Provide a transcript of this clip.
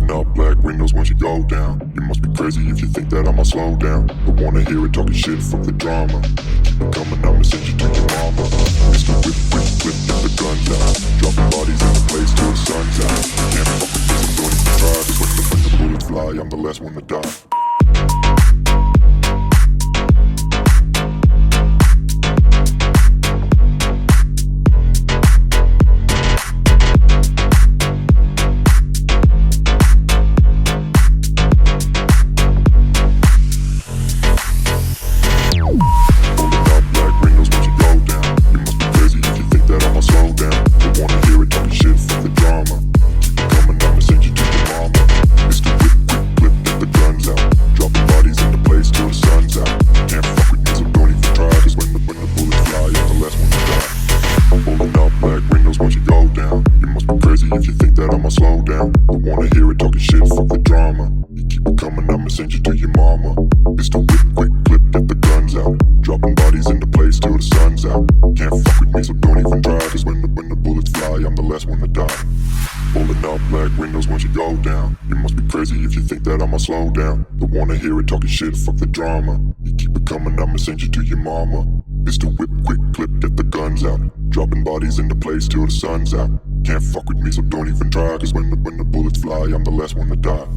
Rolling up black windows once you go down. You must be crazy if you think that I'ma slow down. Don't wanna hear it talking shit, fuck the drama. Keep it coming, I'ma send you to your mama. Mr. Whip, whip, flip, get the guns out. Dropping bodies in the place till the sun's out. Can't fuck with this, I'm going to try. Cause when the bullets fly, I'm the last one to die. If you think that I'ma slow down, don't wanna hear it talking shit, fuck the drama. You keep it coming, I'ma send you to your mama. It's the whip, quick clip, get the guns out. Dropping bodies into place till the sun's out. Can't fuck with me, so don't even try. Cause when the bullets fly, I'm the last one to die. Rolling up black windows once you go down. You must be crazy if you think that I'ma slow down. Don't wanna hear it talking shit, fuck the drama. You keep it coming, I'ma send you to your mama. It's the whip, quick clip, get the guns out. Dropping bodies into place till the sun's out. Can't fuck with me, so don't even try. Cause when the bullets fly, I'm the last one to die.